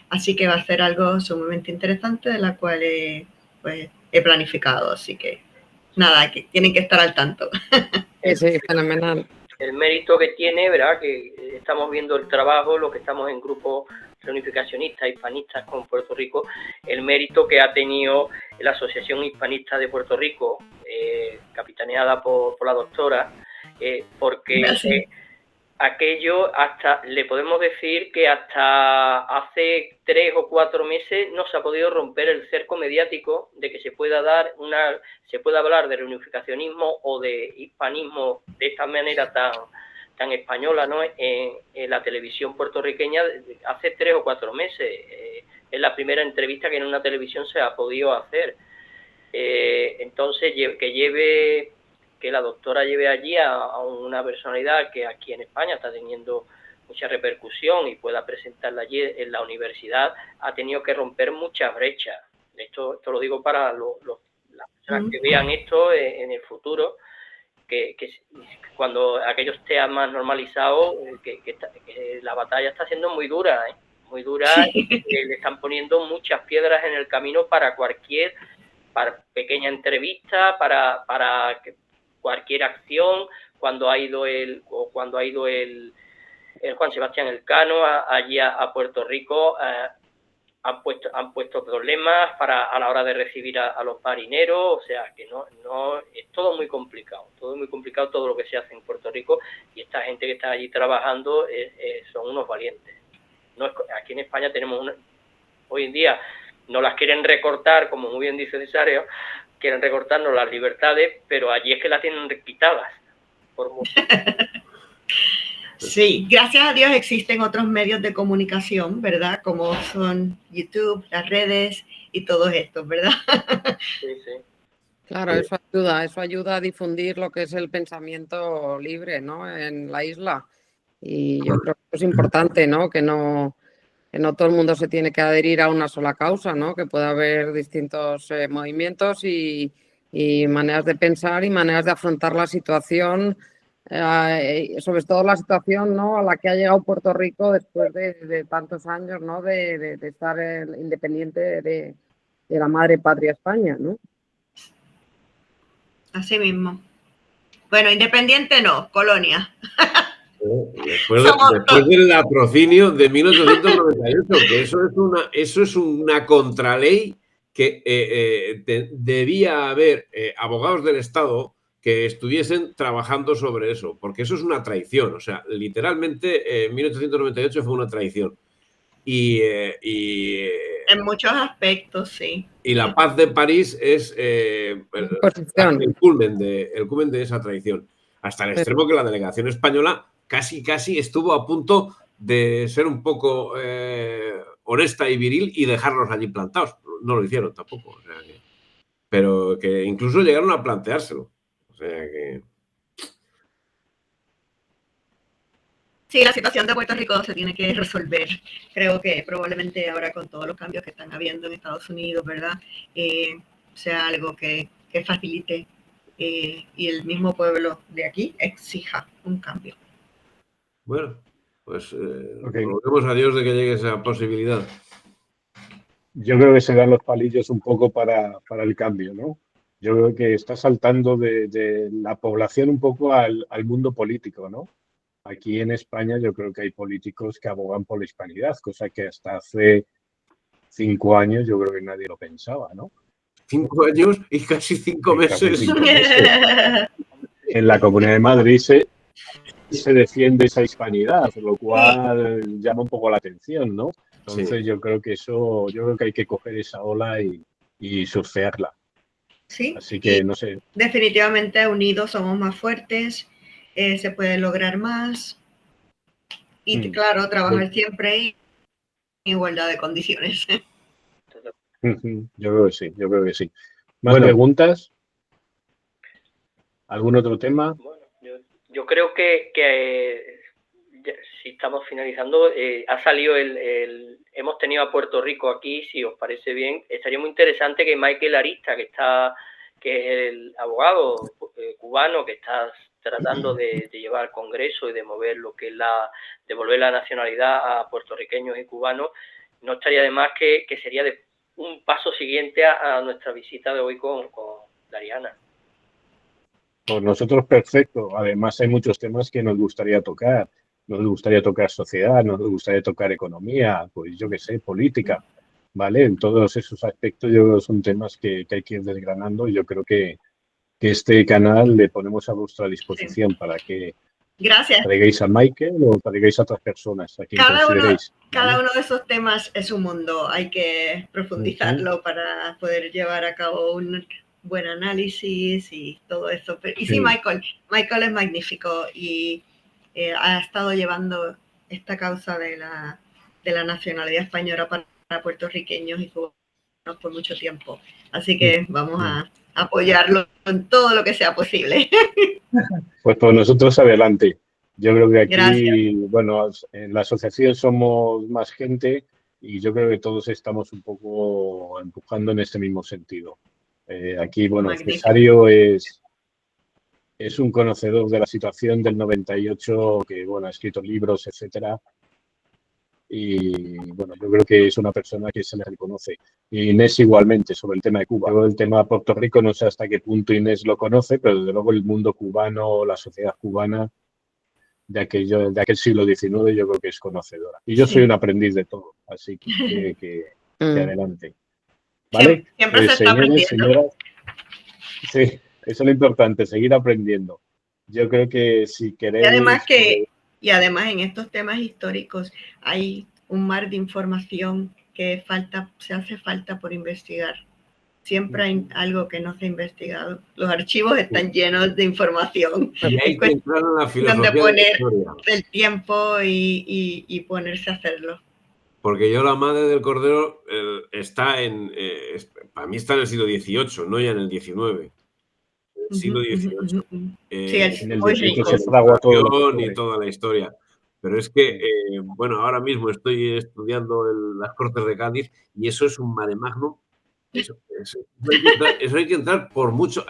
Así que va a ser algo sumamente interesante de la cual pues, he planificado. Así que nada, que tienen que estar al tanto. Sí, fenomenal. El mérito que tiene, ¿verdad? Que estamos viendo el trabajo, lo que estamos en grupos reunificacionistas, hispanistas con Puerto Rico, el mérito que ha tenido la Asociación Hispanista de Puerto Rico, capitaneada por la doctora, porque aquello hasta, le podemos decir que hasta hace 3 o 4 meses no se ha podido romper el cerco mediático de que se pueda hablar de reunificacionismo o de hispanismo de esta manera tan española, ¿no? En la televisión puertorriqueña hace 3 o 4 meses. Es la primera entrevista que en una televisión se ha podido hacer. Entonces, que la doctora lleve allí a una personalidad que aquí en España está teniendo mucha repercusión y pueda presentarla allí en la universidad, ha tenido que romper muchas brechas. Esto lo digo para las personas que vean esto en el futuro, que cuando aquello esté más normalizado, que la batalla está siendo muy dura, muy dura, sí. Le están poniendo muchas piedras en el camino para pequeña entrevista, para cualquier acción. Cuando ha ido el Juan Sebastián Elcano allí a Puerto Rico, han puesto problemas a la hora de recibir a los marineros. O sea que no es todo muy complicado todo lo que se hace en Puerto Rico, y esta gente que está allí trabajando son unos valientes. Aquí en España tenemos hoy en día no las quieren recortar, como muy bien dice Cesario, quieren recortarnos las libertades, pero allí es que las tienen quitadas por mucho. Sí, gracias a Dios existen otros medios de comunicación, ¿verdad? Como son YouTube, las redes y todos estos, ¿verdad? Sí, sí. Claro, eso ayuda a difundir lo que es el pensamiento libre, ¿no? En la isla. Y yo creo que es importante, ¿no? Que no todo el mundo se tiene que adherir a una sola causa, ¿no? Que pueda haber distintos movimientos y maneras de pensar y maneras de afrontar la situación, sobre todo la situación, ¿no? A la que ha llegado Puerto Rico después de tantos años, ¿no? De estar independiente de la madre patria España, ¿no? Así mismo. Bueno, independiente no, colonia. Después del latrocinio de 1898, que eso es una contraley que debía haber abogados del Estado que estuviesen trabajando sobre eso, porque eso es una traición. O sea, literalmente 1898 fue una traición. Y en muchos aspectos, sí. Y la paz de París es el culmen de esa traición. Hasta el extremo que la delegación española casi estuvo a punto de ser un poco honesta y viril y dejarlos allí plantados. No lo hicieron tampoco. O sea pero que incluso llegaron a planteárselo. O sea que... Sí, la situación de Puerto Rico se tiene que resolver. Creo que probablemente ahora con todos los cambios que están habiendo en Estados Unidos, ¿verdad? Sea algo que facilite y el mismo pueblo de aquí exija un cambio. Bueno, pues volvemos a Dios de que llegue esa posibilidad. Yo creo que se dan los palillos un poco para el cambio, ¿no? Yo creo que está saltando de la población un poco al mundo político, ¿no? Aquí en España yo creo que hay políticos que abogan por la hispanidad, cosa que hasta hace 5 años yo creo que nadie lo pensaba, ¿no? 5 años y casi 5 Y casi meses. 5 meses. En la Comunidad de Madrid se defiende esa hispanidad, lo cual llama un poco la atención, ¿no? Entonces Sí. yo creo que hay que coger esa ola y surfearla. Sí, Así que y no sé. definitivamente unidos somos más fuertes, se puede lograr más y claro, trabajar siempre en igualdad de condiciones. Yo creo que sí. ¿Más preguntas? ¿Algún otro tema? Bueno, yo creo que si estamos finalizando, ha salido hemos tenido a Puerto Rico aquí, si os parece bien, estaría muy interesante que Michael Arista, que es el abogado cubano que está tratando de llevar al Congreso y de mover lo que es devolver la nacionalidad a puertorriqueños y cubanos, no estaría de más que sería un paso siguiente a nuestra visita de hoy con Dariana. Pues nosotros perfecto. Además hay muchos temas que nos gustaría tocar. Nos gustaría tocar sociedad, nos gustaría tocar economía, pues yo qué sé, política, ¿vale? En todos esos aspectos yo creo que son temas que hay que ir desgranando y yo creo que este canal le ponemos a vuestra disposición para que traigáis a Michael o traigáis a otras personas a quien consideréis. Cada uno de esos temas es un mundo, hay que profundizarlo para poder llevar a cabo un buen análisis y todo eso. Y sí, Michael es magnífico y ha estado llevando esta causa de la nacionalidad española para puertorriqueños y cubanos por mucho tiempo. Así que vamos a apoyarlo en todo lo que sea posible. Pues por nosotros adelante. Yo creo que aquí, Gracias. bueno, en la asociación somos más gente y yo creo que todos estamos un poco empujando en este mismo sentido. Aquí, bueno, Magnífico. Cesario es un conocedor de la situación del 98, que, bueno, ha escrito libros, etcétera. Y, bueno, yo creo que es una persona que se le reconoce. Y Inés igualmente, sobre el tema de Cuba. Yo el tema de Puerto Rico no sé hasta qué punto Inés lo conoce, pero desde luego el mundo cubano, la sociedad cubana de aquel siglo XIX yo creo que es conocedora. Y yo soy un aprendiz de todo, así que adelante. ¿Vale? Siempre se está señores, aprendiendo. señoras, sí, eso es lo importante, seguir aprendiendo. Yo creo que si queréis... Y además en estos temas históricos hay un mar de información que se hace falta por investigar. Siempre hay algo que no se ha investigado. Los archivos están llenos de información. Y hay que entrar en la filosofía de poner de la historia. el tiempo y ponerse a hacerlo. Porque yo la madre del Cordero está para mí está en el siglo XVIII, no ya en el XIX. El siglo XVIII. En el 18 se fragua todo y toda la historia. Pero es que, bueno, ahora mismo estoy estudiando las Cortes de Cádiz y eso es un mare magnum. Eso hay que entrar por mucho.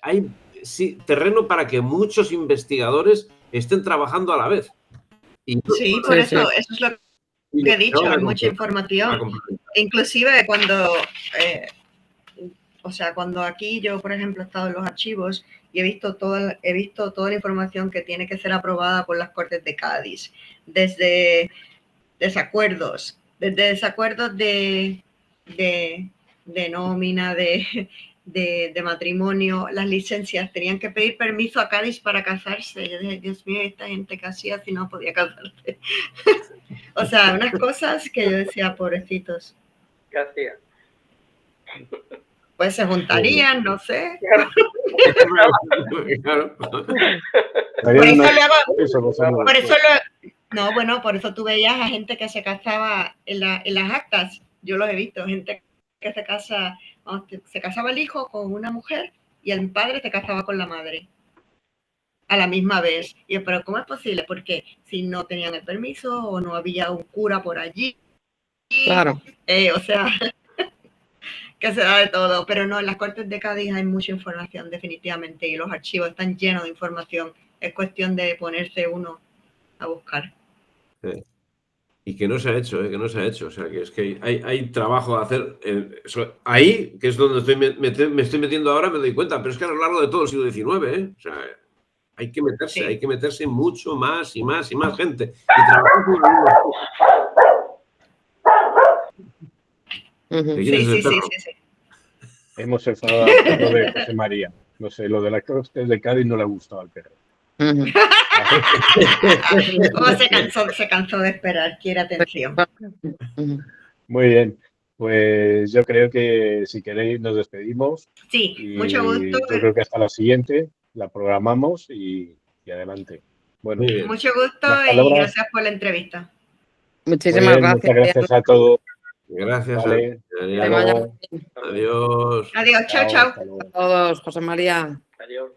Hay terreno para que muchos investigadores estén trabajando a la vez. Sí, por eso es lo que he dicho, hay mucha información. Inclusive cuando aquí yo, por ejemplo, he estado en los archivos y he visto toda la información que tiene que ser aprobada por las Cortes de Cádiz, desde desacuerdos de nómina, de matrimonio, las licencias, tenían que pedir permiso a Cádiz para casarse. Yo dije, Dios mío, esta gente que hacía si no podía casarse. O sea, unas cosas que yo decía, pobrecitos. ¿Qué hacía? Pues se juntarían, no sé. Por eso tú veías a gente que se casaba en las actas. Yo los he visto, gente que se casaba el hijo con una mujer y el padre se casaba con la madre a la misma vez. Y yo, pero ¿cómo es posible? Porque si no tenían el permiso o no había un cura por allí. Claro. O sea, que se da de todo. Pero no, en las Cortes de Cádiz hay mucha información, definitivamente, y los archivos están llenos de información. Es cuestión de ponerse uno a buscar. Sí. Y que no se ha hecho, que no se ha hecho. O sea, que es que hay trabajo a hacer. Ahí, que es donde me estoy metiendo ahora, me doy cuenta, pero es que a lo largo de todo el siglo XIX, O sea, hay que meterse mucho más y más y más gente. Y trabajar con lo mismo. Sí. Hemos enfadado al perro de José María. No sé, lo de las costas de Cádiz no le ha gustado al perro. Se cansó de esperar, quiere atención. Muy bien, pues yo creo que si queréis nos despedimos. Sí, y mucho gusto. Yo creo que hasta la siguiente la programamos y adelante. Bueno, mucho gusto y gracias por la entrevista. Muchísimas gracias. Muchas gracias a todos. Gracias. Vale. Adiós. Adiós, chao. A todos, José María. Adiós.